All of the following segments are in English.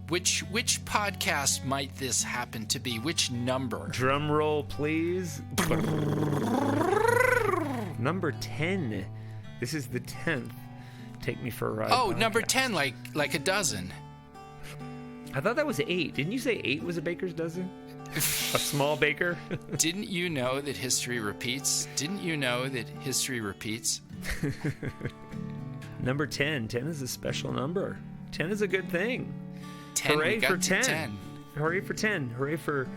Which podcast might this happen to be? Which number? Drum roll, please. Number 10. This is the 10th. Take Me for a Ride. Oh, podcast. number 10, like a dozen. I thought that was 8. Didn't you say 8 was a baker's dozen? A small baker? Didn't you know that history repeats? Number 10. 10 is a special number. 10 is a good thing. 10. Hooray for 10. 10. Hooray for 10. Hooray for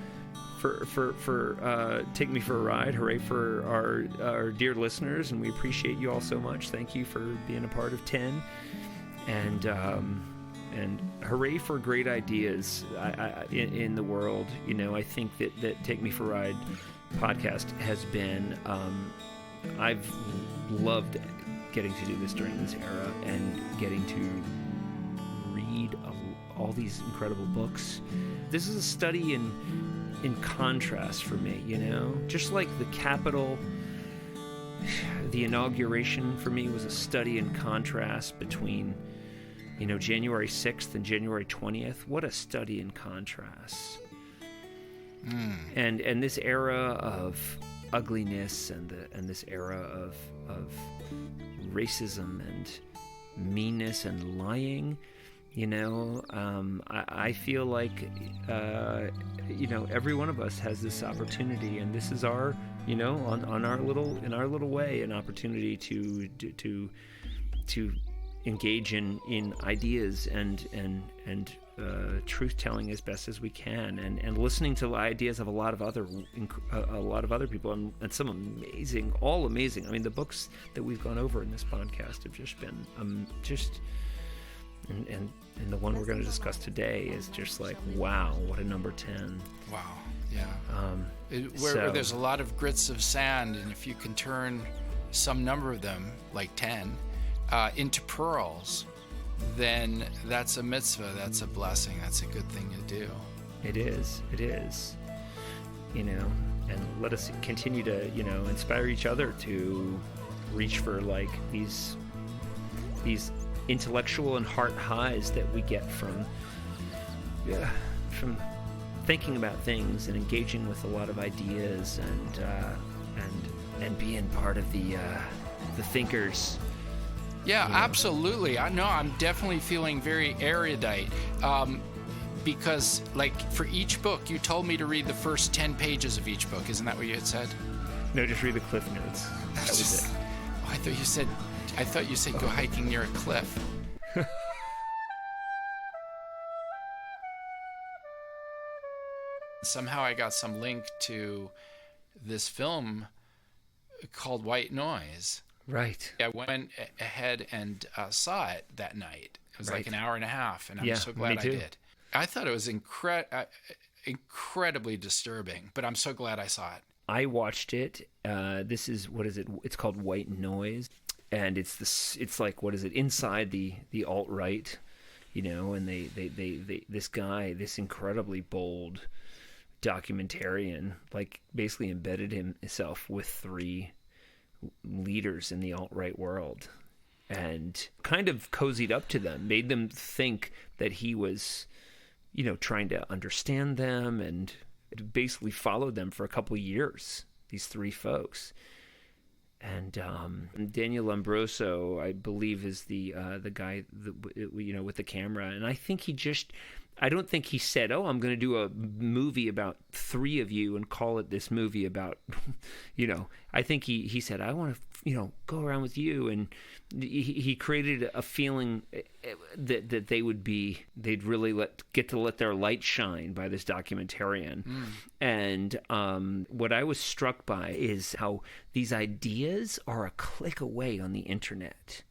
Take Me for a Ride. Hooray for our dear listeners, and we appreciate you all so much. Thank you for being a part of 10. And hooray for great ideas in the world. You know, I think that Take Me for a Ride podcast has been, I've loved getting to do this during this era and getting to read all these incredible books. This is a study in contrast for me, you know? Just like the Capitol, the inauguration for me was a study in contrast between, you know, January 6th and January 20th. What a study in contrast. And this era of ugliness and this era of racism and meanness and lying, you know, I feel like, you know, every one of us has this opportunity, and this is our, you know, in our little way, an opportunity to engage in ideas and truth telling as best as we can, and listening to ideas of a lot of other people, and some amazing. I mean, the books that we've gone over in this podcast have just been and the one we're going to discuss today is just like, wow, what a number 10. Wow, yeah. Where there's a lot of grits of sand, and if you can turn some number of them, like 10, into pearls, then that's a mitzvah, that's a blessing, that's a good thing to do. It is. You know, and let us continue to, you know, inspire each other to reach for like these intellectual and heart highs that we get from thinking about things and engaging with a lot of ideas and being part of the thinkers. Yeah, you know? Absolutely. I'm definitely feeling very erudite. Because, like, for each book, you told me to read the first 10 pages of each book. Isn't that what you had said? No, just read the cliff notes. That was it. Oh, I thought you said go hiking near a cliff. Somehow I got some link to this film called White Noise. Right. I went ahead and saw it that night. It was like an hour and a half, and I'm so glad I did. I thought it was incredibly disturbing, but I'm so glad I saw it. I watched it. This is, what is it? It's called White Noise, and it's like, what is it? Inside the alt-right, you know, and they this guy, this incredibly bold documentarian, like basically embedded himself with 3 leaders in the alt-right world and kind of cozied up to them, made them think that he was, you know, trying to understand them, and it basically followed them for a couple of years, these 3 folks. And Daniel Lombroso, I believe, is the guy you know, with the camera, and I don't think he said, "Oh, I'm going to do a movie about 3 of you and call it this movie about," you know. I think he said, "I want to, you know, go around with you," and he created a feeling that they'd really get to let their light shine by this documentarian. And what I was struck by is how these ideas are a click away on the internet.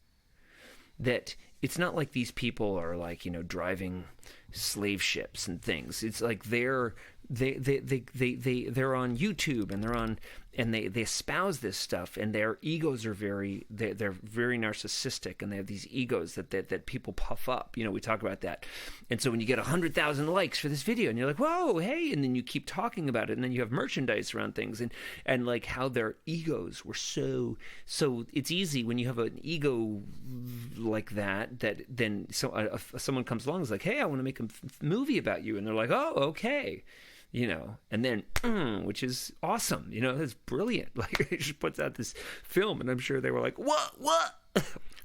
That it's not like these people are like, you know, driving slave ships and things. It's like they're they're on YouTube and they espouse this stuff, and their egos are they're very narcissistic, and they have these egos that people puff up. We talk about that. And so when you get 100,000 likes for this video, and you're like, whoa, hey, and then you keep talking about it, and then you have merchandise around things, and like how their egos were so it's easy when you have an ego like that then someone comes along and is like, hey, I want to make a movie about you, and they're like, oh, okay. And then, which is awesome. That's brilliant. Like, it just puts out this film, and I'm sure they were like, what?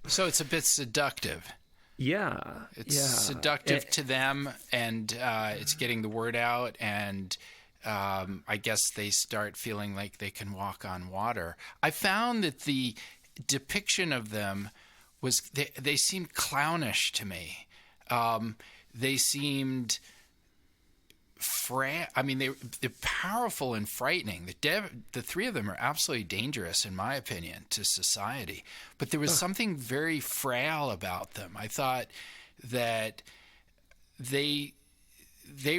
So it's a bit seductive. Yeah. It's seductive to them, and it's getting the word out, and I guess they start feeling like they can walk on water. I found that the depiction of them was, they seemed clownish to me. They seemed... they're powerful and frightening. The three of them are absolutely dangerous, in my opinion, to society. But there was something very frail about them. I thought that they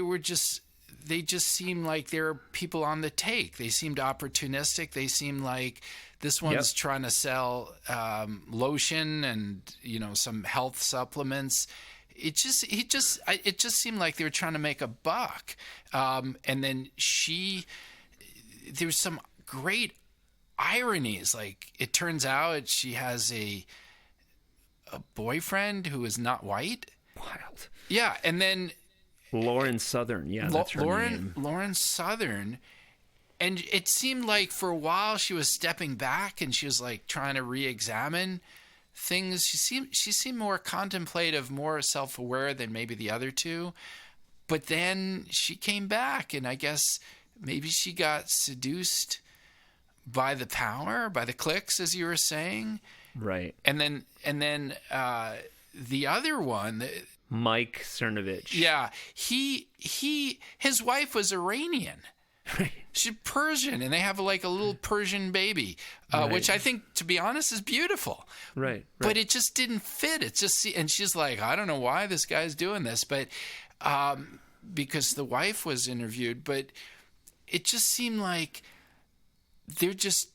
just seemed like they were people on the take. They seemed opportunistic. They seemed like this one's trying to sell lotion and some health supplements. It just seemed like they were trying to make a buck. And then there was some great ironies. Like, it turns out she has a boyfriend who is not white. Wild. Yeah. And then Lauren Southern. Yeah. That's her name. Lauren Southern. And it seemed like for a while she was stepping back, and she was like trying to re-examine things. She seemed more contemplative, more self-aware than maybe the other two. But then she came back, and I guess maybe she got seduced by the power, by the clicks, as you were saying. Right. And then the other one, Mike Cernovich. Yeah, his wife was Iranian. Right. She's Persian, and they have like a little Persian baby, which I think, to be honest, is beautiful. Right. But it just didn't fit. And she's like, I don't know why this guy's doing this, but because the wife was interviewed, but it just seemed like they're just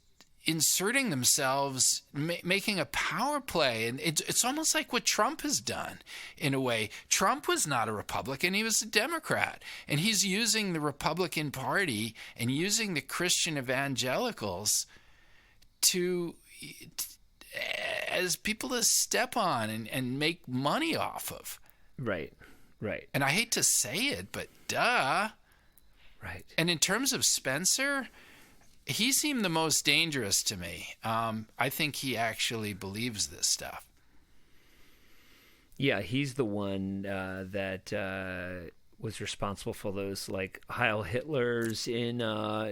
inserting themselves, making a power play. And it's almost like what Trump has done, in a way. Trump was not a Republican. He was a Democrat. And he's using the Republican Party and using the Christian evangelicals as people to step on and make money off of. Right. And I hate to say it, but duh. Right. And in terms of Spencer, he seemed the most dangerous to me. I think he actually believes this stuff. Yeah, he's the one that was responsible for those like Heil Hitlers in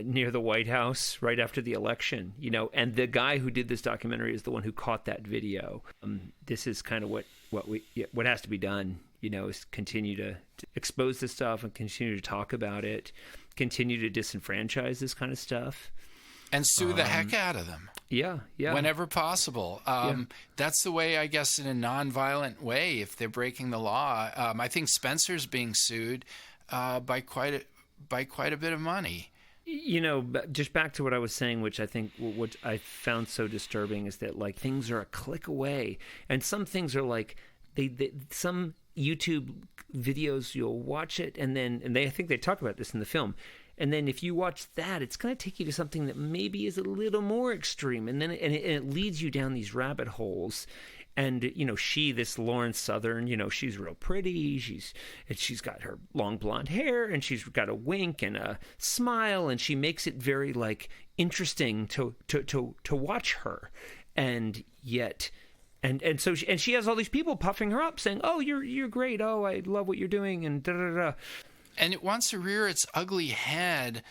near the White House right after the election. And the guy who did this documentary is the one who caught that video. This is kind of what has to be done. Is continue to expose this stuff and continue to talk about it, continue to disenfranchise this kind of stuff. And sue the heck out of them. Yeah. Whenever possible. That's the way, I guess, in a nonviolent way, if they're breaking the law. I think Spencer's being sued by quite a bit of money. Just back to what I was saying, which I think what I found so disturbing is that like things are a click away, and some things are like some YouTube videos, you'll watch it, and I think they talk about this in the film. And then if you watch that, it's going to take you to something that maybe is a little more extreme. And then it leads you down these rabbit holes. And, this Lauren Southern, she's real pretty. She's got her long blonde hair, and she's got a wink and a smile, and she makes it very like interesting to watch her. And yet, and so she has all these people puffing her up, saying, "Oh, you're great. Oh, I love what you're doing," and da da da. And it wants to rear its ugly head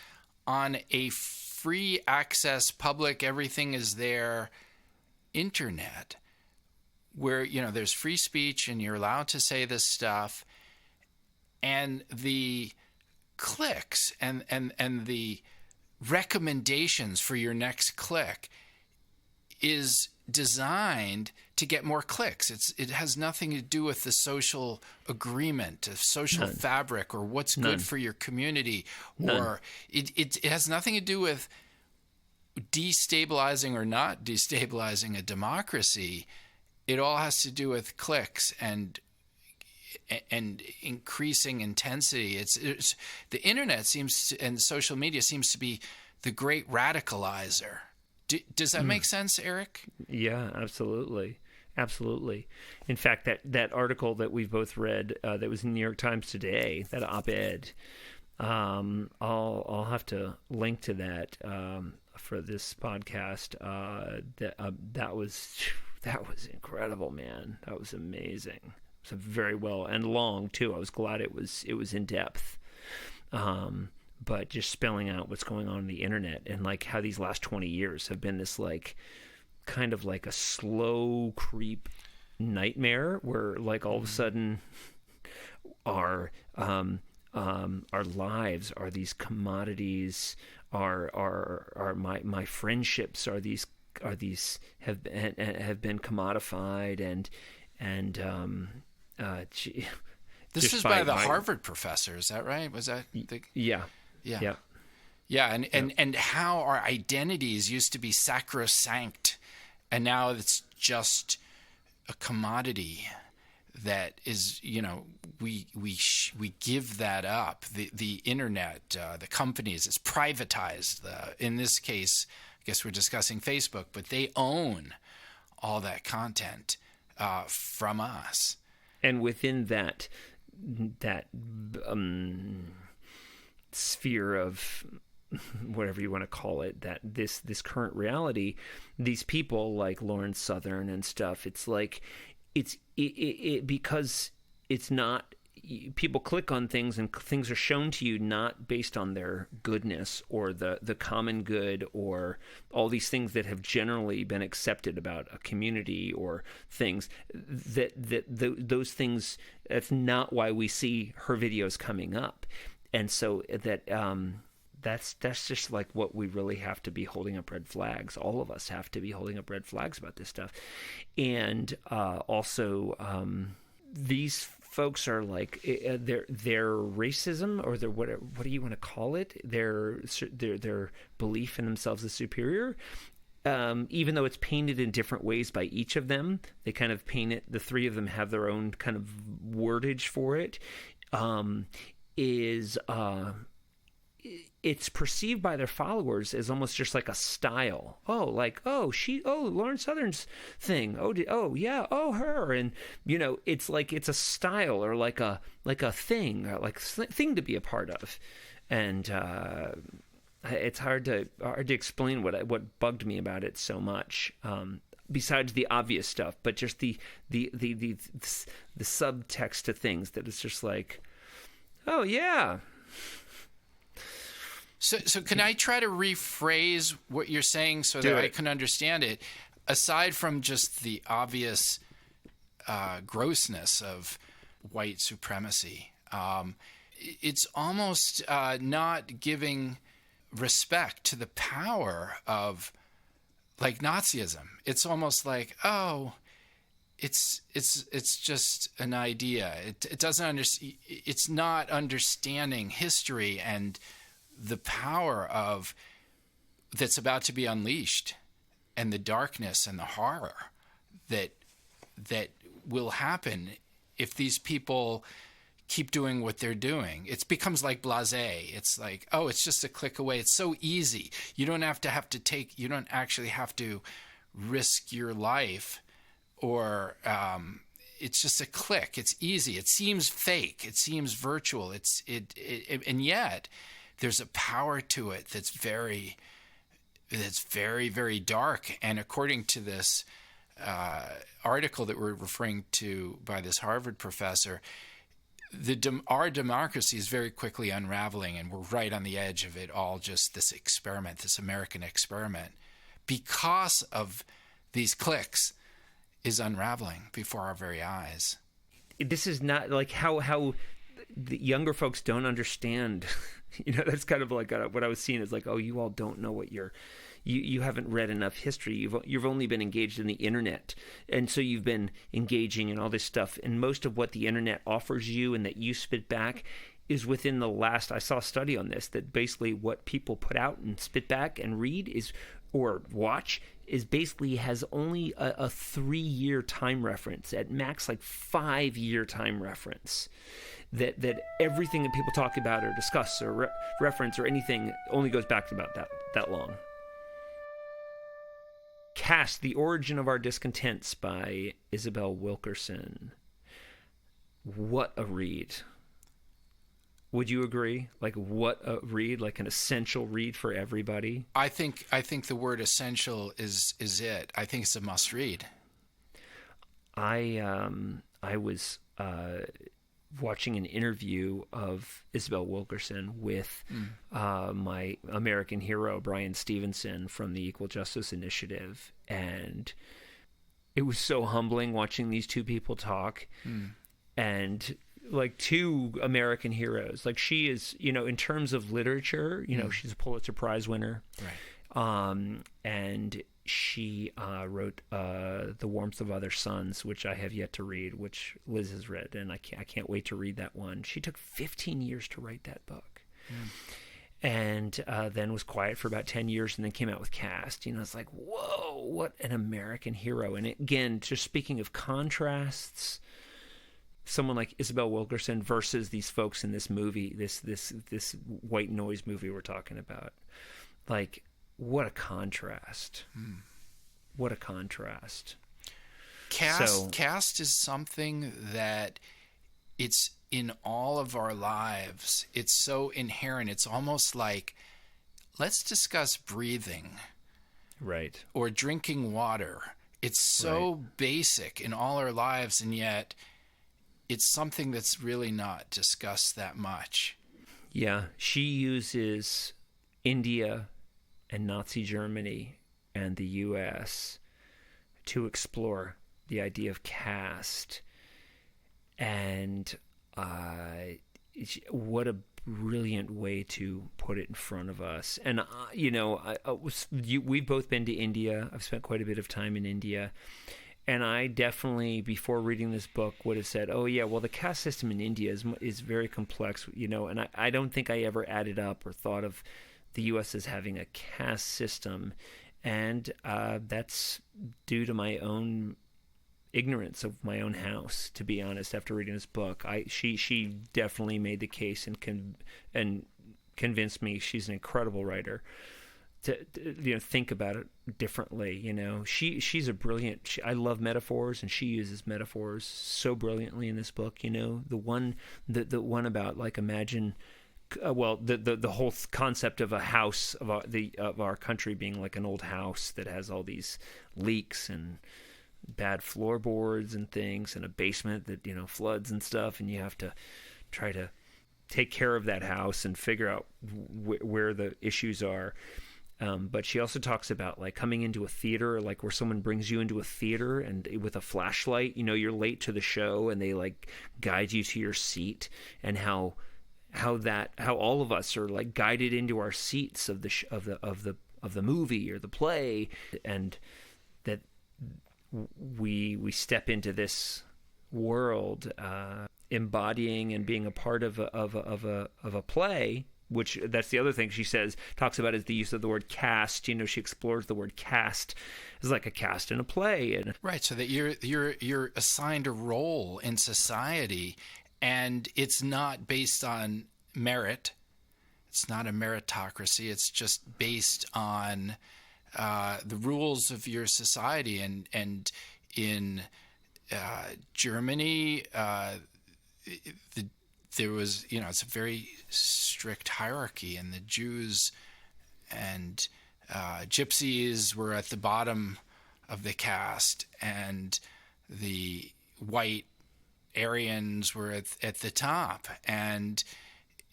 on a free access, public, everything is there internet, where there's free speech and you're allowed to say this stuff, and the clicks and the recommendations for your next click is designed to get more clicks. It has nothing to do with the social agreement, the social fabric, or what's good for your community, or it has nothing to do with destabilizing or not destabilizing a democracy. It all has to do with clicks and increasing intensity. It's the internet and social media seems to be the great radicalizer. Does that make sense, Eric? Yeah, absolutely. Absolutely. In fact, that article that we've both read, that was in the New York Times today, that op-ed, I'll have to link to that for this podcast. That was incredible, man. That was amazing. It was very well and long too. I was glad it was in depth. But just spelling out what's going on the internet and like how these last 20 years have been this like kind of like a slow creep nightmare where like all of a sudden our lives are these commodities, my friendships are these have been commodified and this is by the Harvard professor, is that right? Was that Yeah. And how our identities used to be sacrosanct, and now it's just a commodity that is, we give that up. The internet, the companies, it's privatized. In this case, I guess we're discussing Facebook, but they own all that content from us. And within that sphere of whatever you want to call it, that this current reality, these people like Lawrence Southern and stuff, it's like it because it's not, people click on things and things are shown to you not based on their goodness or the common good or all these things that have generally been accepted about a community or things those things. That's not why we see her videos coming up. And so that's just like what we really have to be holding up red flags. All of us have to be holding up red flags about this stuff. And also these folks are like their racism or their what do you want to call it? Their belief in themselves as superior. Even though it's painted in different ways by each of them, they kind of paint it. The three of them have their own kind of wordage for it. It's perceived by their followers as almost just like a style. Lawrence Southern's thing. Her. And it's like it's a style or like a thing, or like thing to be a part of. And it's hard to explain what bugged me about it so much. Besides the obvious stuff, but just the subtext to things that it's just like, oh yeah. So can I try to rephrase what you're saying so that I can understand it? Aside from just the obvious grossness of white supremacy, it's almost not giving respect to the power of like Nazism. It's almost like, it's just an idea. It doesn't it's not understanding history and the power of that's about to be unleashed, and the darkness and the horror that will happen if these people keep doing what they're doing. It becomes like blasé. It's like, it's just a click away. It's so easy. You don't actually have to risk your life, or it's just a click. It's easy. It seems fake. It seems virtual. And yet there's a power to it that's very, very dark. And according to this article that we're referring to by this Harvard professor, our democracy is very quickly unraveling, and we're right on the edge of it all. Just this experiment, this American experiment, because of these clicks, is unraveling before our very eyes. This is not like how the younger folks don't understand. That's kind of like what I was seeing is like, you all don't know what you're you haven't read enough history. You've only been engaged in the internet, and so you've been engaging in all this stuff. And most of what the internet offers you and that you spit back is within the last. I saw a study on this that basically what people put out and spit back and read is or watch is basically has only a 3-year time reference, at max like 5-year time reference. That everything that people talk about or discuss or reference or anything only goes back to about that long. Caste, The Origin of Our Discontents by Isabel Wilkerson. What a read. Would you agree? Like, what a read, like an essential read for everybody. I think the word essential is it. I think it's a must read. I was watching an interview of Isabel Wilkerson with my American hero, Brian Stevenson from the Equal Justice Initiative. And it was so humbling watching these two people talk. And like two American heroes. Like she is, in terms of literature, she's a Pulitzer Prize winner. Right. And she wrote The Warmth of Other Suns, which I have yet to read, which Liz has read, and I can't wait to read that one. She took 15 years to write that book. And then was quiet for about 10 years and then came out with Caste. It's like, whoa, what an American hero. And again, just speaking of contrasts, someone like Isabel Wilkerson versus these folks in this movie, this white noise movie we're talking about. Like, what a contrast. What a contrast. Caste is something that it's in all of our lives. It's so inherent. It's almost like, let's discuss breathing. Right. Or drinking water. It's so basic in all our lives, and yet it's something that's really not discussed that much. Yeah, she uses India and Nazi Germany and the U.S. to explore the idea of caste. And what a brilliant way to put it in front of us. And, we've both been to India. I've spent quite a bit of time in India. And I definitely, before reading this book, would have said, oh, yeah, well, the caste system in India is very complex, and I don't think I ever added up or thought of the U.S. as having a caste system. And that's due to my own ignorance of my own house, to be honest, after reading this book. She definitely made the case and convinced me. She's an incredible writer. To think about it differently. She's a brilliant. I love metaphors, and she uses metaphors so brilliantly in this book. The one about, like, imagine, the whole concept of a house of our country being like an old house that has all these leaks and bad floorboards and things, and a basement that floods and stuff, and you have to try to take care of that house and figure out where the issues are. But she also talks about, like, coming into a theater, like where someone brings you into a theater and with a flashlight, you're late to the show and they like guide you to your seat, and how all of us are like guided into our seats of the movie or the play, and that we step into this world, embodying and being a part of a play. Which, that's the other thing she talks about, is the use of the word caste. She explores the word caste as like a caste in a play. Right, so that you're assigned a role in society, and it's not based on merit. It's not a meritocracy. It's just based on the rules of your society. And in Germany, there was, it's a very strict hierarchy, and the Jews and gypsies were at the bottom of the caste, and the white Aryans were at the top. And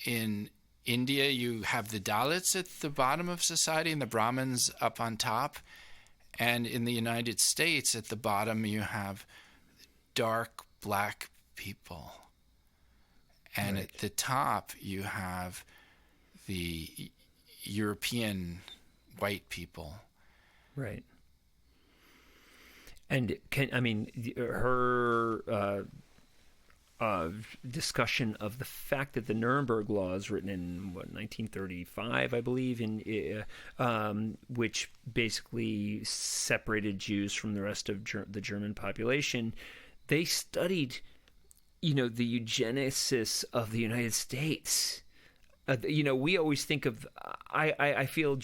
in India, you have the Dalits at the bottom of society and the Brahmins up on top. And in the United States, at the bottom, you have dark black people. And at the top, you have the European white people. Right. And her discussion of the fact that the Nuremberg Laws, written in 1935, I believe, which basically separated Jews from the rest of the German population, they studied, the eugenesis of the United States. We always think of. I feel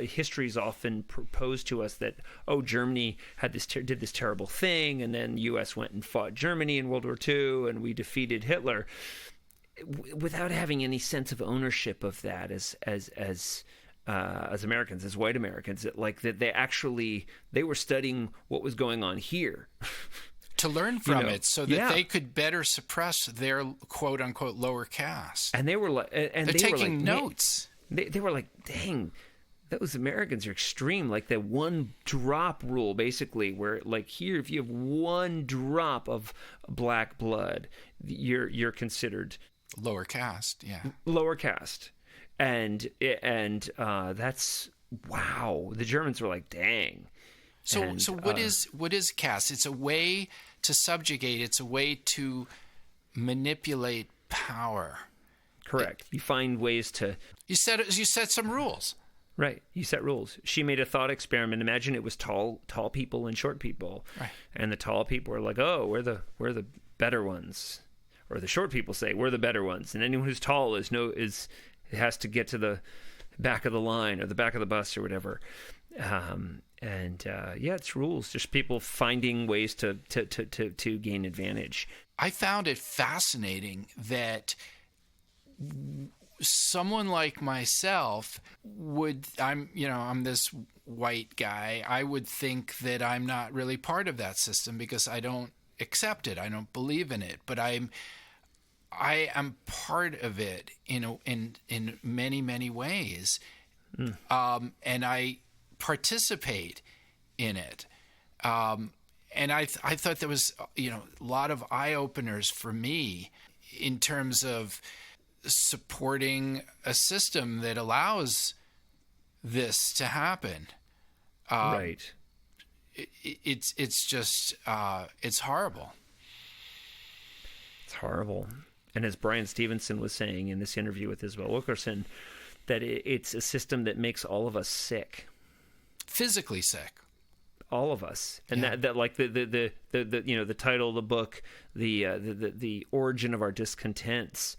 history is often proposed to us that Germany did this terrible thing, and then the U.S. went and fought Germany in World War II, and we defeated Hitler, without having any sense of ownership of that as Americans, as white Americans. Like that they were studying what was going on here. To learn from it, so that they could better suppress their quote unquote lower caste. And they were like, and they're taking notes. They were like, dang, those Americans are extreme. Like the one drop rule, basically, where like here, if you have one drop of black blood, you're considered lower caste. Yeah, lower caste, and that's wow. The Germans were like, dang. So what is caste? It's a way to subjugate. It's a way to manipulate power. Correct. You find ways to. You set some rules. Right. You set rules. She made a thought experiment. Imagine it was tall people and short people, right. And the tall people were like, "Oh, we're the better ones," or the short people say, "We're the better ones," and anyone who's tall has to get to the back of the line or the back of the bus or whatever. It's rules. Just people finding ways to gain advantage. I found it fascinating that someone like myself I'm this white guy. I would think that I'm not really part of that system because I don't accept it. I don't believe in it. But I am part of it in many, many ways. And I participate in it. And I thought there was, a lot of eye openers for me in terms of supporting a system that allows this to happen. Right. It's just it's horrible. It's horrible. And as Brian Stevenson was saying in this interview with Isabel Wilkerson, that it's a system that makes all of us sick. Physically sick. All of us. And that like the the title of the book, the origin of our discontents.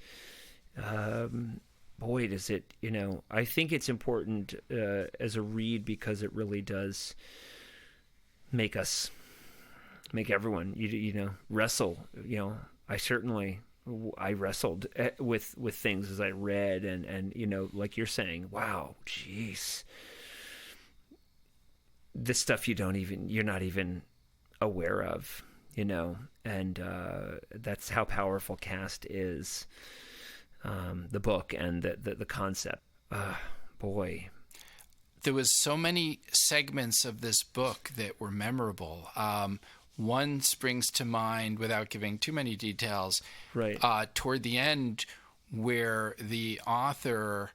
Boy, does it, I think it's important as a read because it really does make everyone, wrestle. I wrestled with things as I read and like you're saying, wow, geez, this stuff you're not even aware of, and that's how powerful Caste is. The book and the concept. Boy. There was so many segments of this book that were memorable. One springs to mind without giving too many details. Right. Toward the end, where the author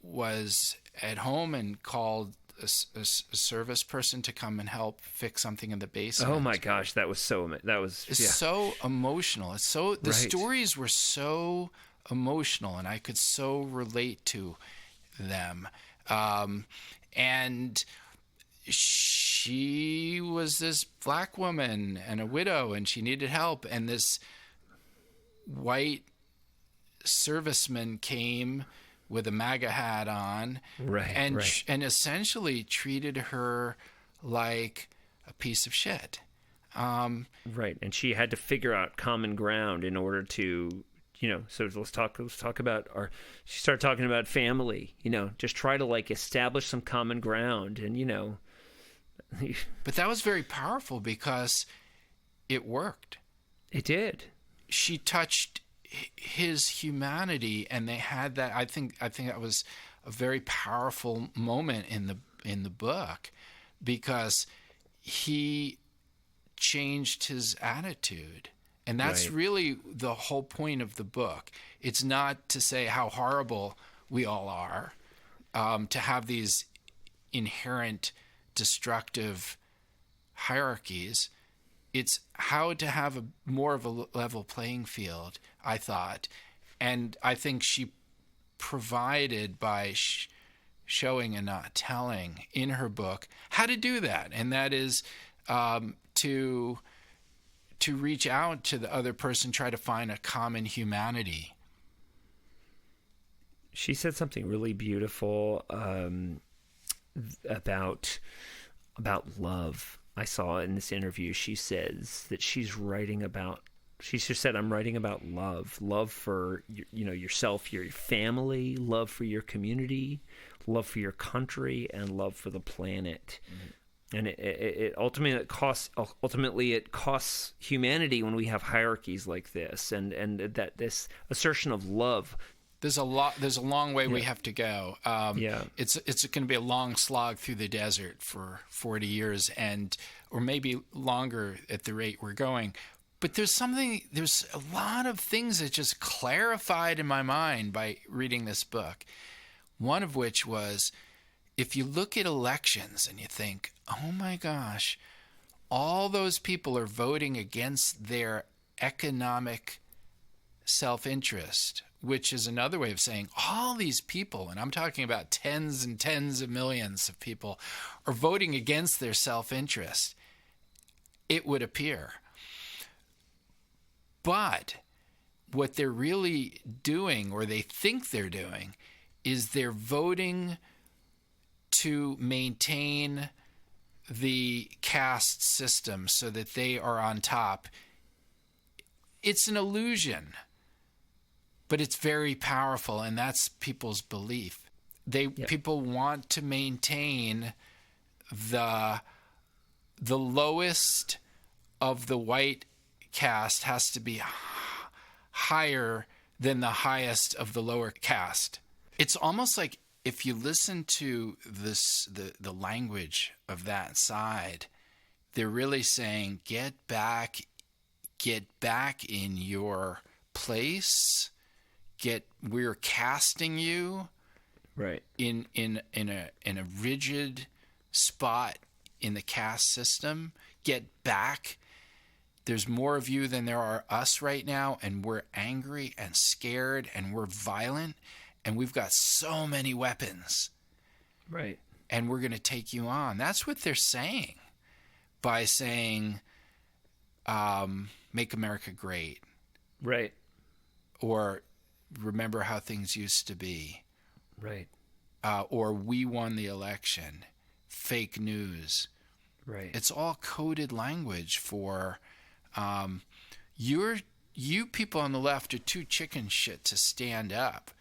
was at home and called a service person to come and help fix something in the basement. Oh my gosh, it's so emotional. The stories were so emotional, and I could so relate to them. And she was this black woman and a widow, and she needed help, and this white serviceman came with a MAGA hat on, and essentially treated her like a piece of shit. Right, and she had to figure out common ground in order to, So let's talk about She started talking about family. Just try to establish some common ground, and But that was very powerful because it worked. It did. She touched his humanity, and they had that. I think that was a very powerful moment in the book, because he changed his attitude, and that's really the whole point of the book. It's not to say how horrible we all are. to have these inherent destructive hierarchies. It's how to have more of a level playing field, I thought. And I think she provided by showing and not telling in her book how to do that. And that is to reach out to the other person, try to find a common humanity. She said something really beautiful about love. I saw in this interview, she says that she just said, I'm writing about love for yourself, your family, love for your community, love for your country, and love for the planet. Mm-hmm. And it ultimately it costs humanity when we have hierarchies like this, and that this assertion of love. There's a long way we have to go. It's going to be a long slog through the desert for 40 years, or maybe longer at the rate we're going. But there's a lot of things that just clarified in my mind by reading this book. One of which was, if you look at elections and you think, oh my gosh, all those people are voting against their economic self-interest, which is another way of saying all these people, and I'm talking about tens and tens of millions of people, are voting against their self-interest, it would appear. But what they're really doing, or they think they're doing, is they're voting to maintain the caste system so that they are on top. It's an illusion, but it's very powerful, and that's people's belief. People want to maintain the lowest of the white caste has to be higher than the highest of the lower caste. It's almost like if you listen to the language of that side, they're really saying, get back in your place. We're casting you right in a rigid spot in the caste system. Get back. There's more of you than there are us right now, and we're angry and scared and we're violent, and we've got so many weapons. Right. And we're going to take you on. That's what they're saying by saying, make America great. Right. Or remember how things used to be. Right. Or we won the election. Fake news. Right. It's all coded language for you people on the left are too chicken shit to stand up.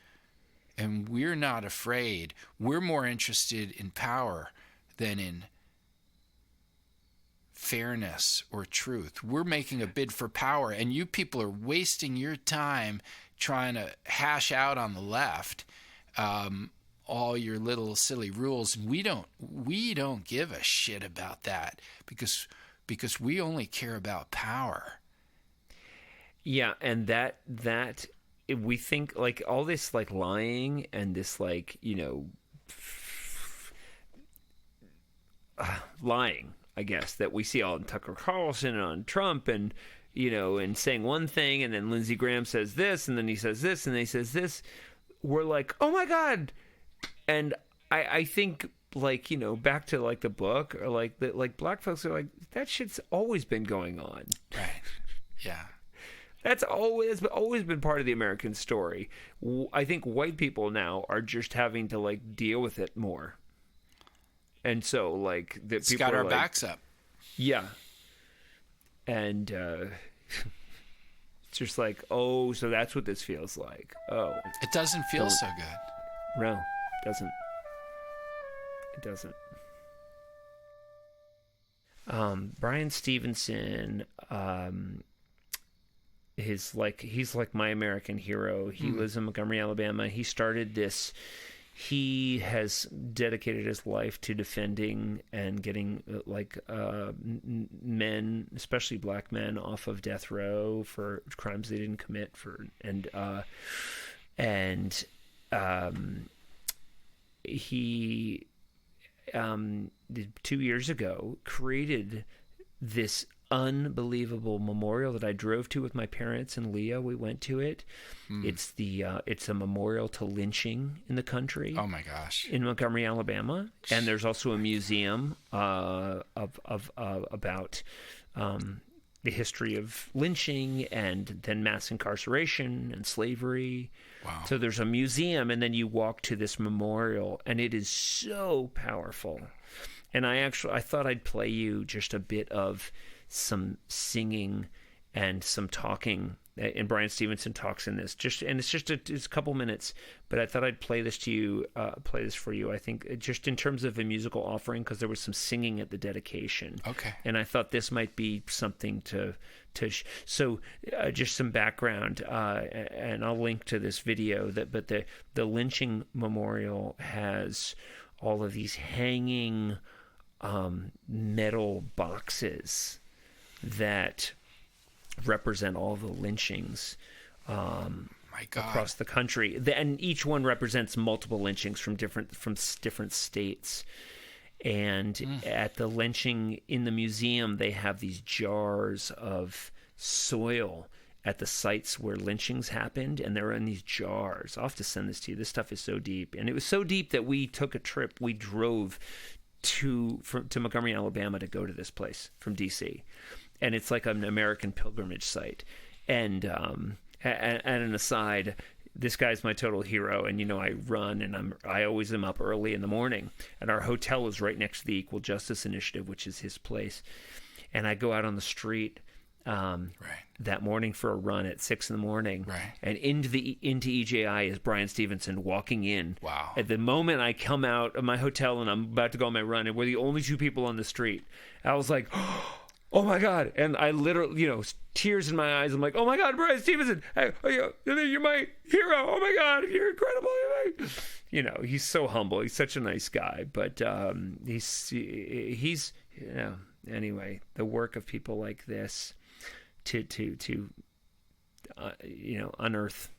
And we're not afraid. We're more interested in power than in fairness or truth. We're making a bid for power, and you people are wasting your time trying to hash out on the left all your little silly rules. We don't give a shit about that because we only care about power. Yeah, and that we think like all this like lying and this like lying, I guess, that we see on Tucker Carlson and on Trump, and and saying one thing, and then Lindsey Graham says this, and then he says this, and then he says this. We're like, oh my god. And I think like back to like the book, or like black folks are like, that shit's always been going on. Right. Yeah. That's always been part of the American story. I think white people now are just having to like deal with it more, and so like the it's people got our like, backs up. Yeah, and it's just like, oh, so that's what this feels like. Oh, it doesn't feel so good. No, it doesn't. It doesn't. Brian Stevenson. He's like my American hero. He lives in Montgomery, Alabama. He started this. He has dedicated his life to defending and getting men, especially black men, off of death row for crimes they didn't commit. he 2 years ago created this unbelievable memorial that I drove to with my parents and Leah. We went to it. It's a memorial to lynching in the country. Oh my gosh! In Montgomery, Alabama, and there's also a museum about the history of lynching and then mass incarceration and slavery. Wow! So there's a museum, and then you walk to this memorial, and it is so powerful. And I thought I'd play you just a bit of some singing and some talking, and Brian Stevenson talks in this. It's a couple minutes, but I thought I'd play this for you. I think just in terms of a musical offering, because there was some singing at the dedication. Okay. And I thought this might be something so just some background, and I'll link to this video. But the lynching memorial has all of these hanging metal boxes that represent all the lynchings across the country, and each one represents multiple lynchings from different states. And at the lynching in the museum, they have these jars of soil at the sites where lynchings happened, and they're in these jars. I'll have to send this to you. This stuff is so deep, and it was so deep that we took a trip. We drove to Montgomery, Alabama, to go to this place from D.C., and it's like an American pilgrimage site. And an aside, this guy's my total hero, and I run, and I always am up early in the morning, and our hotel is right next to the Equal Justice Initiative, which is his place, and I go out on the street that morning for a run at 6 a.m, and into EJI is Brian Stevenson walking in. Wow! At the moment I come out of my hotel and I'm about to go on my run, and we're the only two people on the street. I was like, oh my God! And I literally, tears in my eyes. I'm like, oh my God, Brian Stevenson! Hey, you're my hero! Oh my God, you're incredible! He's so humble. He's such a nice guy, but he's anyway, the work of people like this to unearth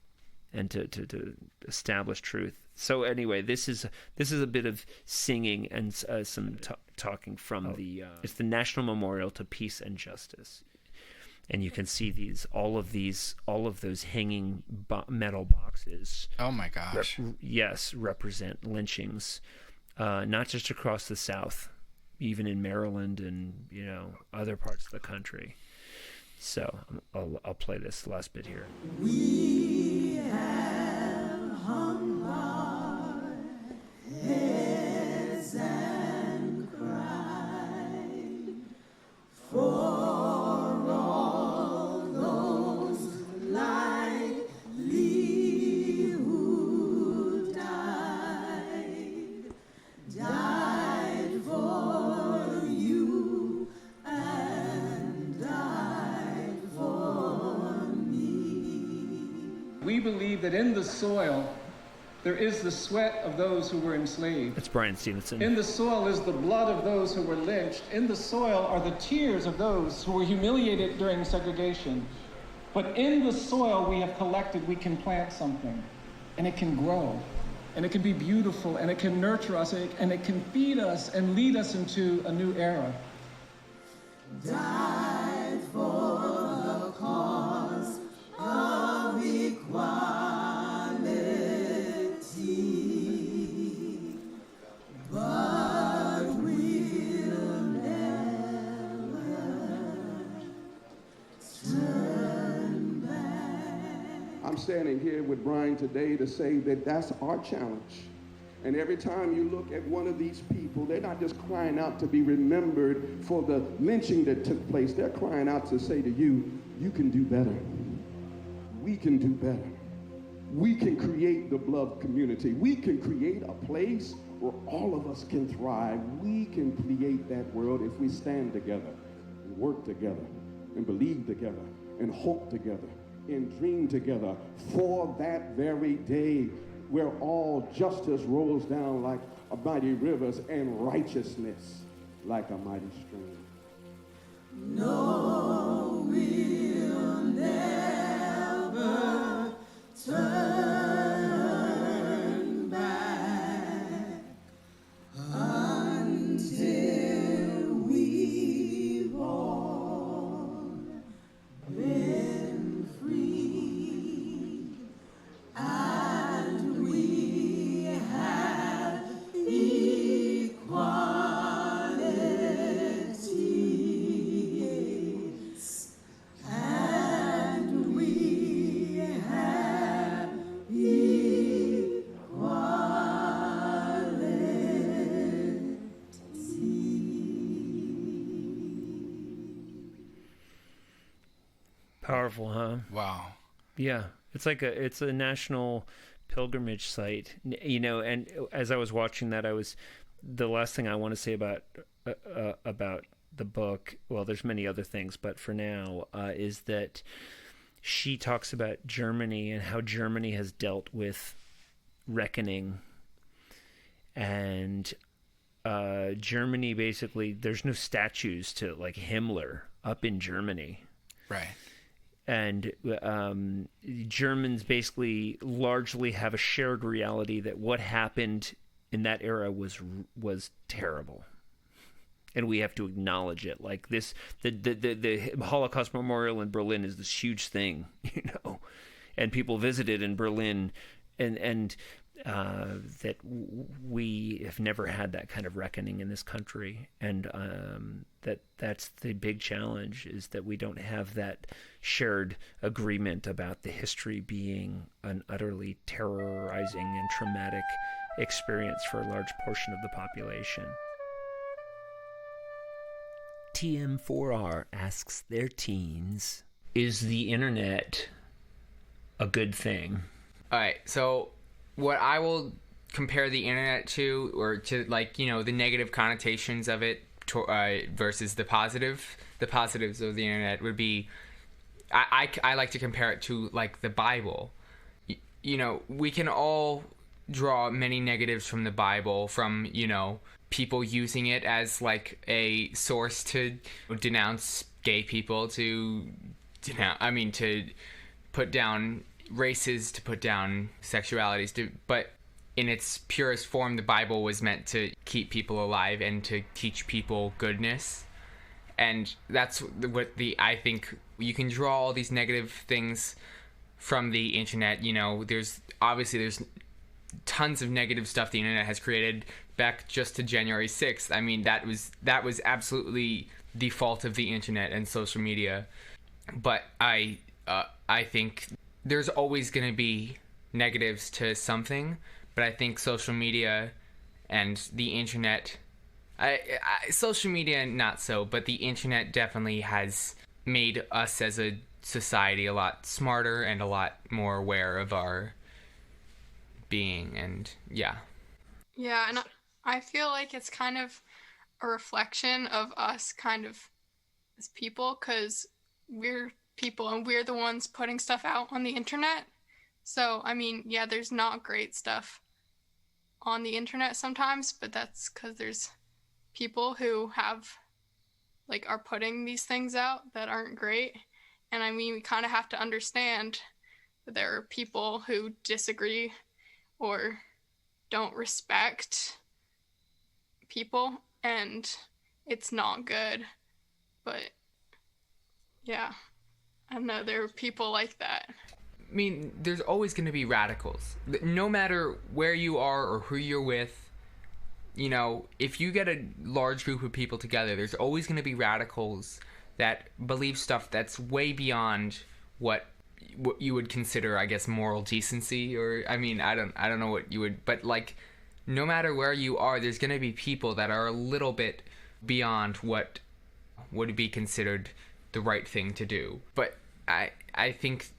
and to establish truth. So anyway, this is a bit of singing and some talking from it's the National Memorial to Peace and Justice, and you can see all of those hanging metal boxes. Oh my gosh! Represent lynchings, not just across the South, even in Maryland and other parts of the country. So I'll play this last bit here. We have hung our heads and cried for all those like Lee who died for you and died for me. We believe that in the soil there is the sweat of those who were enslaved. That's Brian Stevenson. In the soil is the blood of those who were lynched. In the soil are the tears of those who were humiliated during segregation. But in the soil we have collected, we can plant something, and it can grow, and it can be beautiful, and it can nurture us, and it can feed us and lead us into a new era. Died for the cause of equality, but we'll never turn back. I'm standing here with Brian today to say that that's our challenge. And every time you look at one of these people, they're not just crying out to be remembered for the lynching that took place. They're crying out to say to you, you can do better. We can do better. We can create the beloved community. We can create a place where all of us can thrive. We can create that world if we stand together, and work together, and believe together, and hope together, and dream together for that very day where all justice rolls down like a mighty rivers and righteousness like a mighty stream. No, we'll never turn back. Powerful, huh? Wow. Yeah, it's a national pilgrimage site, And as I was watching that, the last thing I want to say about the book. Well, there's many other things, but for now, is that she talks about Germany and how Germany has dealt with reckoning, and Germany basically, there's no statues to like Himmler up in Germany, right? And Germans basically largely have a shared reality that what happened in that era was terrible, and we have to acknowledge it. Like this, the Holocaust Memorial in Berlin is this huge thing, and people visited in Berlin, and that we have never had that kind of reckoning in this country, and that's the big challenge, is that we don't have that shared agreement about the history being an utterly terrorizing and traumatic experience for a large portion of the population. TM4R asks their teens, is the internet a good thing? All right, so what I will compare the internet to, or to, like, the negative connotations of it versus the positives of the internet would be, I like to compare it to like the Bible. We can all draw many negatives from the Bible, from people using it as like a source to denounce gay people, to put down races, to put down sexualities, but in its purest form, the Bible was meant to keep people alive and to teach people goodness. And that's what I think you can draw all these negative things from the internet. There's tons of negative stuff the internet has created back just to January 6th. I mean, that was absolutely the fault of the internet and social media. But I think there's always going to be negatives to something, but I think social media and the internet, social media not so, but the internet definitely has made us as a society a lot smarter and a lot more aware of our being, and yeah. Yeah, and I feel like it's kind of a reflection of us kind of as people, because we're people and we're the ones putting stuff out on the internet. So, I mean, yeah, there's not great stuff on the internet sometimes, but that's because there's people who are putting these things out that aren't great. And I mean, we kind of have to understand that there are people who disagree or don't respect people, and it's not good. But yeah, I know there are people like that. I mean, there's always going to be radicals. No matter where you are or who you're with, if you get a large group of people together, there's always going to be radicals that believe stuff that's way beyond what you would consider, I guess, moral decency, or I mean, I don't know what you would, but like, no matter where you are, there's going to be people that are a little bit beyond what would be considered the right thing to do. But I think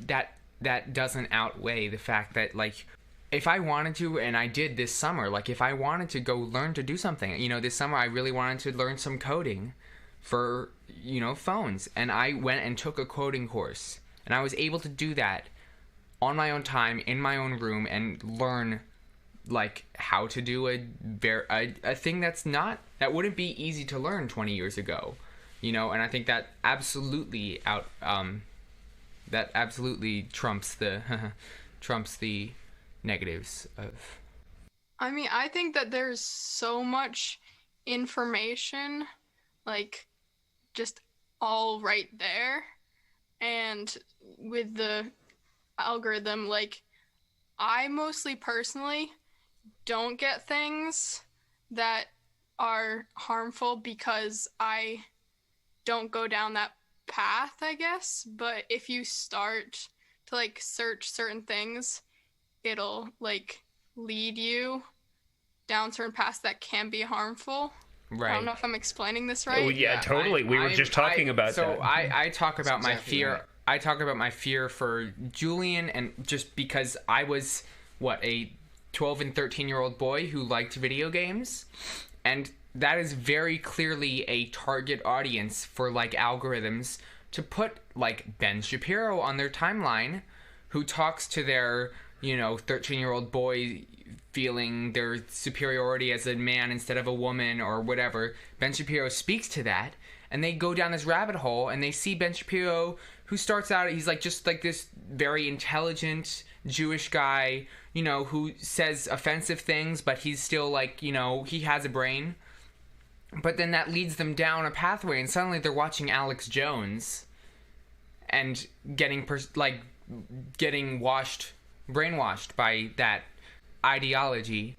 that doesn't outweigh the fact that, like, if I wanted to, and I did this summer, like if I wanted to go learn to do something, this summer I really wanted to learn some coding for, phones, and I went and took a coding course, and I was able to do that on my own time in my own room and learn like how to do a thing that wouldn't be easy to learn 20 years ago, and I think that absolutely trumps the negatives of. I mean, I think that there's so much information, like, just all right there, and with the algorithm, like, I mostly personally don't get things that are harmful because I don't go down that path, I guess. But if you start to like search certain things, it'll like lead you down certain paths that can be harmful. Right. I don't know if I'm explaining this right. Oh yeah, totally. We were just talking about so that. So I talk about my exactly fear. right. I talk about my fear for Julian, and just because I was a 12 and 13-year-old boy who liked video games, and that is very clearly a target audience for like algorithms to put like Ben Shapiro on their timeline, who talks to their 13-year-old boy feeling their superiority as a man instead of a woman or whatever. Ben Shapiro speaks to that, and they go down this rabbit hole, and they see Ben Shapiro, who starts out, he's like just like this very intelligent Jewish guy, who says offensive things, but he's still like, he has a brain. But then that leads them down a pathway, and suddenly they're watching Alex Jones and getting brainwashed by that ideology.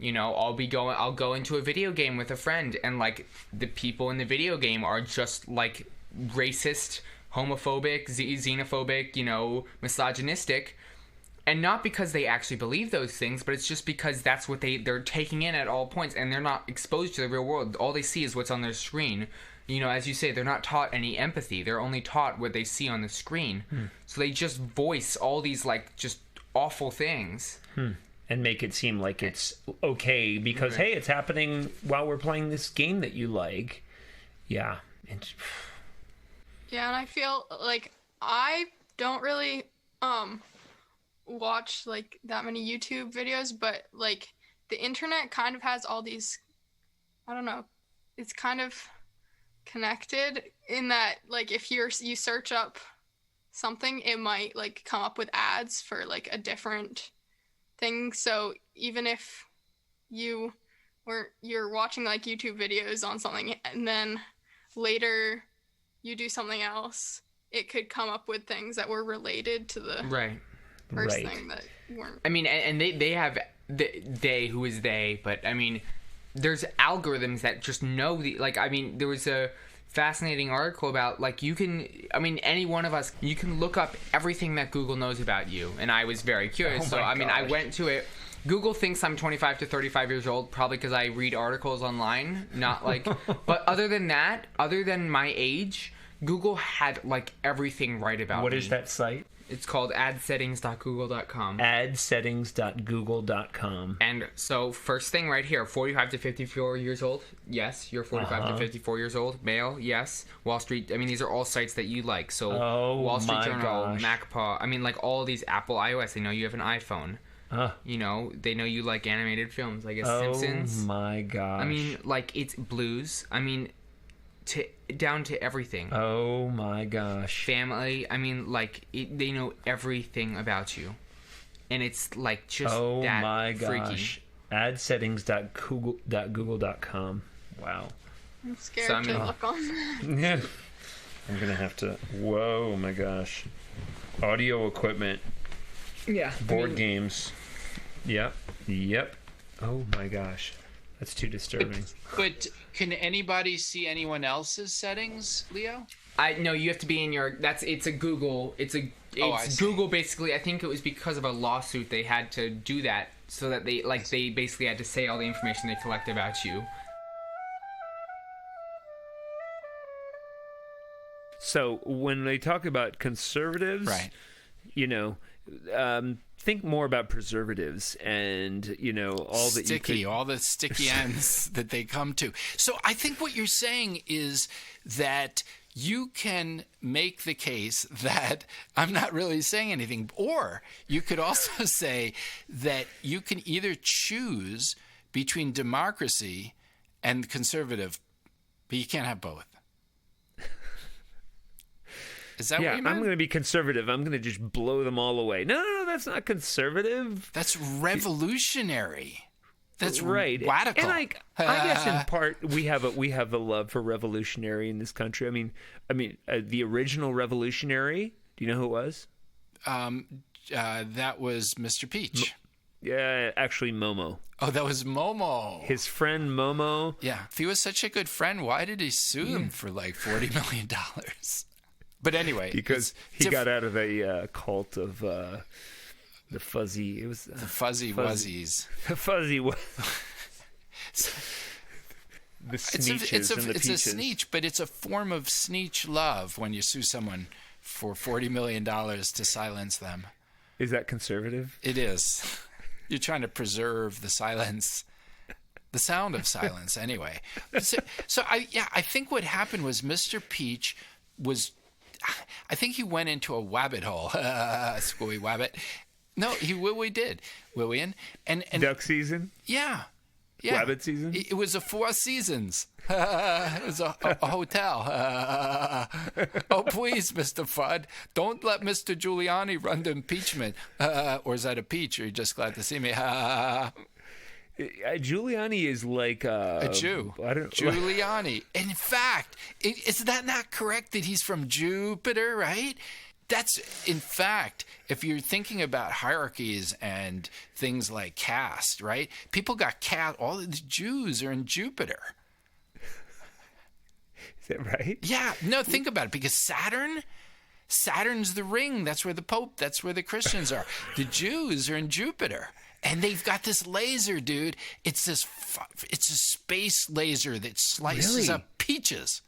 I'll go into a video game with a friend, and like the people in the video game are just like racist, homophobic, xenophobic, misogynistic. And not because they actually believe those things, but it's just because that's what they're taking in at all points, and they're not exposed to the real world. All they see is what's on their screen. As you say, they're not taught any empathy. They're only taught what they see on the screen. So they just voice all these like just awful things. And make it seem like it's okay because, hey, it's happening while we're playing this game that you like. Yeah. Yeah, and I feel like I don't really watch like that many YouTube videos, but like the internet kind of has all these, I don't know, it's kind of connected in that like if you search up something, it might like come up with ads for like a different thing. So even if you're watching like YouTube videos on something and then later you do something else, it could come up with things that were related to the first thing that weren't. I mean, and they have they who is they, but I mean, there's algorithms that just know there was a fascinating article about like any one of us, you can look up everything that Google knows about you, and I was very curious. I went to it. Google thinks I'm 25 to 35 years old, probably because I read articles online, not like. But other than that, other than my age, Google had like everything right about me. What is that site? It's called adsettings.google.com. Adsettings.google.com. And so, first thing right here, 45 to 54 years old. Yes, you're 45 to 54 years old. Male, yes. Wall Street, these are all sites that you like. So, Wall Street Journal, MacPaw, like all these Apple iOS, they know you have an iPhone. They know you like animated films, like Simpsons. Oh my gosh. It's blues. Down to everything. Oh my gosh. Family. They know everything about you, and it's like just that my gosh. Freaky. Adsettings.google.com. Wow. I'm scared to look on that. Yeah. I'm gonna have to. Whoa, my gosh. Audio equipment. Yeah. Board games. Yep. Oh my gosh. That's too disturbing. But can anybody see anyone else's settings, Leo? No, you have to be in your. It's a Google. It's Google basically. I think it was because of a lawsuit they had to do that, so that they basically had to say all the information they collect about you. So when they talk about conservatives, right? Think more about preservatives and all the sticky ends that they come to. So I think what you're saying is that you can make the case that I'm not really saying anything, or you could also say that you can either choose between democracy and conservative, but you can't have both. Is that what you meant? I'm going to be conservative. I'm going to just blow them all away. No, that's not conservative. That's revolutionary. That's right. Radical. And I guess in part we have a love for revolutionary in this country. The original revolutionary. Do you know who it was? That was Mr. Peach. Yeah, actually Momo. Oh, that was Momo. His friend Momo. Yeah. If he was such a good friend, why did he sue him for like $40 million? But anyway, because he got out of a cult of the fuzzy. It was the fuzzy wuzzies. The fuzzy. the sneeches and the it's peaches. a sneech, but it's a form of sneech love when you sue someone for $40 million to silence them. Is that conservative? It is. You're trying to preserve the silence, the sound of silence anyway. So I think what happened was Mr. Peach was, I think he went into a wabbit hole. Squooey wabbit. No, we did. Willian. And Duck season? Yeah. Wabbit season? It was a Four Seasons. It was a hotel. Oh, please, Mr. Fudd, don't let Mr. Giuliani run to impeachment. Or is that a peach? Or are you just glad to see me? Giuliani is like a Jew. I don't, Giuliani. In fact, is that not correct that he's from Jupiter, right? That's, in fact, if you're thinking about hierarchies and things like caste, right? People got caste. All the Jews are in Jupiter. Is that right? Yeah. No, think about it. Because Saturn's the ring. That's where the Pope, that's where the Christians are. The Jews are in Jupiter. And they've got this laser, dude. It's a space laser that slices up peaches.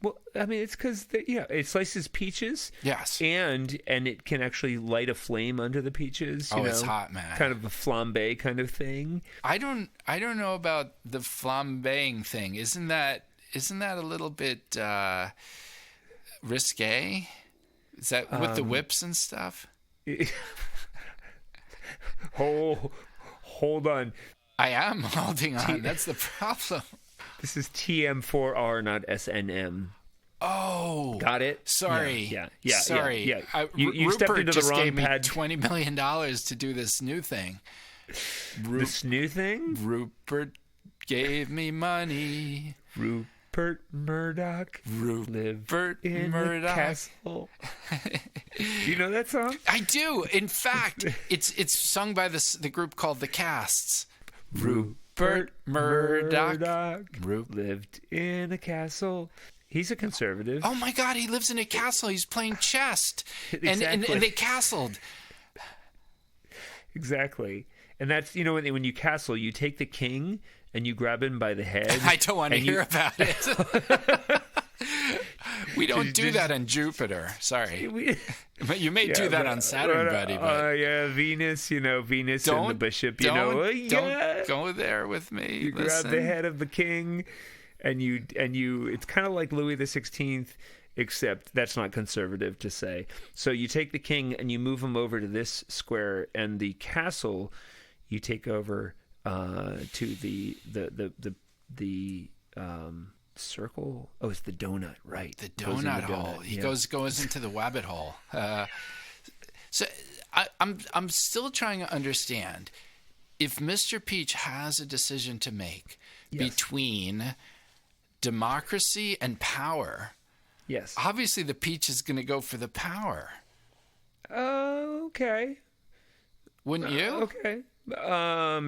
Well, I mean, it's because it slices peaches. Yes, and it can actually light a flame under the peaches. You know, it's hot, man. Kind of a flambe kind of thing. I don't know about the flambeing thing. Isn't that a little bit risque? Is that with the whips and stuff? Hold on. I am holding on. That's the problem. This is TM4R, not SNM. Oh, got it. Sorry. Yeah. Sorry. Yeah. You stepped into the wrong pad. $20 million to do this new thing. This new thing? Rupert gave me money. Rupert Murdoch lived in a castle. Do you know that song? I do. In fact, it's sung by the group called the Castes. Rupert Murdoch lived in a castle. He's a conservative. Oh my God, he lives in a castle. He's playing chess. Exactly. and they castled. Exactly. And that's, when you castle, you take the king and you grab him by the head. I don't want to hear about it. We don't do that on Jupiter. Sorry. You may do that on Saturn, buddy. But Venus, Venus and the bishop, Don't go there with me. You grab the head of the king and you it's kind of like Louis XVI, except that's not conservative to say. So you take the king and you move him over to this square, and the castle you take over to the circle. Oh, it's the donut, right? The donut hole. He goes into the wabbit hole. So I'm still trying to understand if Mr. Peach has a decision to make between democracy and power. Yes. Obviously, the Peach is going to go for the power. Okay. Wouldn't you? Okay.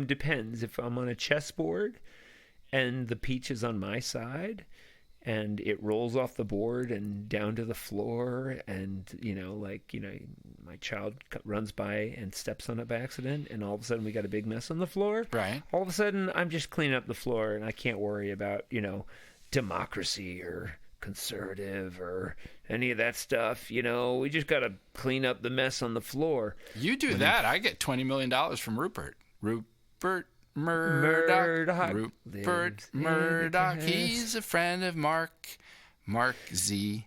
Depends. If I'm on a chessboard and the peach is on my side and it rolls off the board and down to the floor, and my child runs by and steps on it by accident, and all of a sudden we got a big mess on the floor. Right. All of a sudden I'm just cleaning up the floor and I can't worry about, democracy or conservative or any of that stuff. We just got to clean up the mess on the floor. You do that, I get $20 million from Rupert Murdoch. Rupert Murdoch. He's a friend of Mark Z.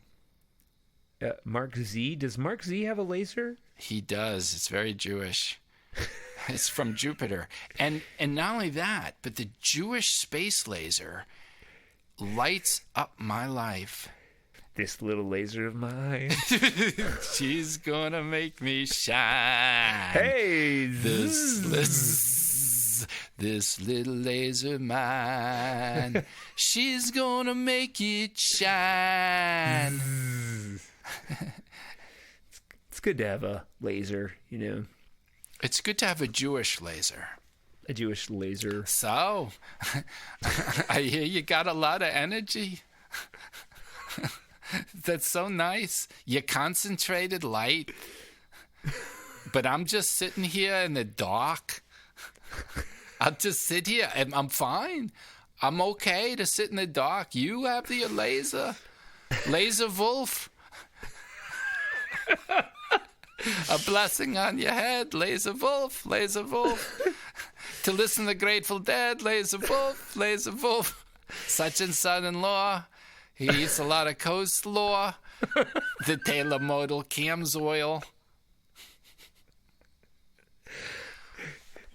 Mark Z? Does Mark Z have a laser? He does. It's very Jewish. It's from Jupiter. And not only that, but the Jewish space laser lights up my life. This little laser of mine. She's gonna make me shine. Hey! This little laser mine. She's gonna make it shine. It's good to have a laser, It's good to have a Jewish laser. A Jewish laser. So, I hear you got a lot of energy. That's so nice. You concentrated light. But I'm just sitting here in the dark. I'll just sit here and I'm fine. I'm okay to sit in the dark. You have the laser wolf. A blessing on your head, laser wolf. To listen to the Grateful Dead, laser wolf. Such and son-in-law. He eats a lot of coleslaw. The Taylor modal Cam's oil.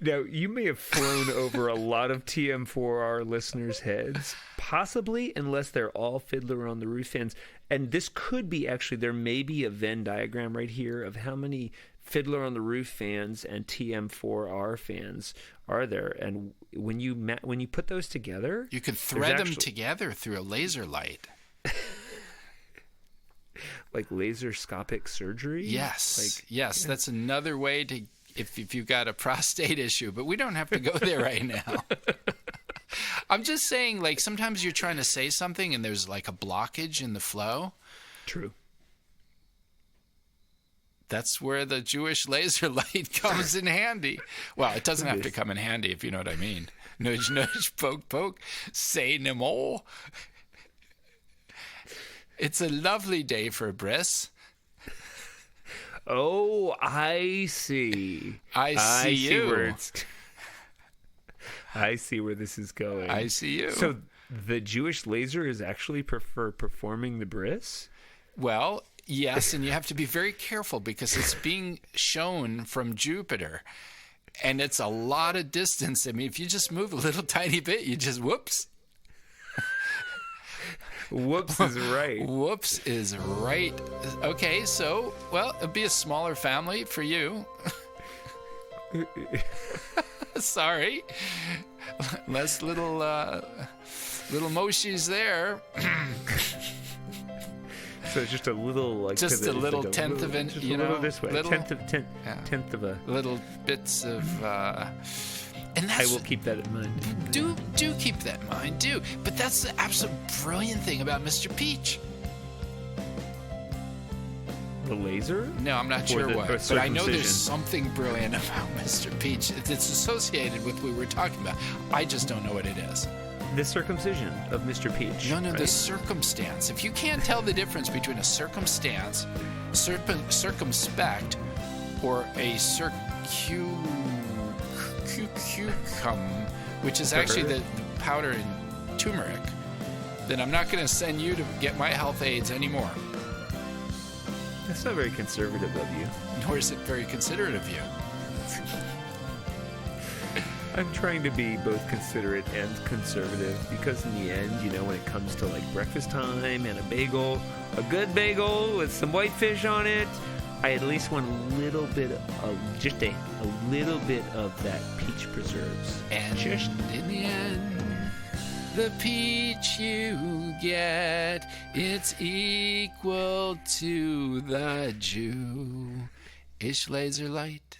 Now, you may have flown over a lot of TM4R listeners' heads, possibly, unless they're all Fiddler on the Roof fans. And this could be actually, there may be a Venn diagram right here of how many Fiddler on the Roof fans and TM4R fans are there. And when you put those together, you could thread them together through a laser light. Like laseroscopic surgery? Yes. Yes, that's another way to, if you've got a prostate issue, but we don't have to go there right now. I'm just saying, like, sometimes you're trying to say something and there's like a blockage in the flow. True. That's where the Jewish laser light comes in handy. Well, it doesn't have to come in handy, if you know what I mean. Nudge, nudge, poke, poke, say no more. It's a lovely day for a bris. Oh, I see. I see you. I see where this is going. I see you. So the Jewish laser is actually for performing the bris? Well, yes, and you have to be very careful because it's being shown from Jupiter. And it's a lot of distance. I mean, if you just move a little tiny bit, you just whoops. Whoops is right. Whoops is right. Okay, so, well, it'd be a smaller family for you. Sorry. Less little Moshis there. So it's just a little, like, just a little like tenth of an, you know, this way, little, tenth of a little bits of. And that's, I will keep that in mind. Do keep that in mind, do. But that's the absolute brilliant thing about Mr. Peach. The laser? No, I'm not sure what. But I know there's something brilliant about Mr. Peach. It's associated with what we were talking about. I just don't know what it is. The circumcision of Mr. Peach. No, right? The circumstance. If you can't tell the difference between a circumstance, circumspect, or a cucum, which is actually the powder in turmeric, then I'm not going to send you to get my health aids anymore. That's not very conservative of you. Nor is it very considerate of you. I'm trying to be both considerate and conservative because in the end, you know, when it comes to like breakfast time and a bagel, a good bagel with some whitefish on it, I at least want a little bit of, just a little bit of that peach preserves. And just in the end, the peach you get, it's equal to the Jewish laser light.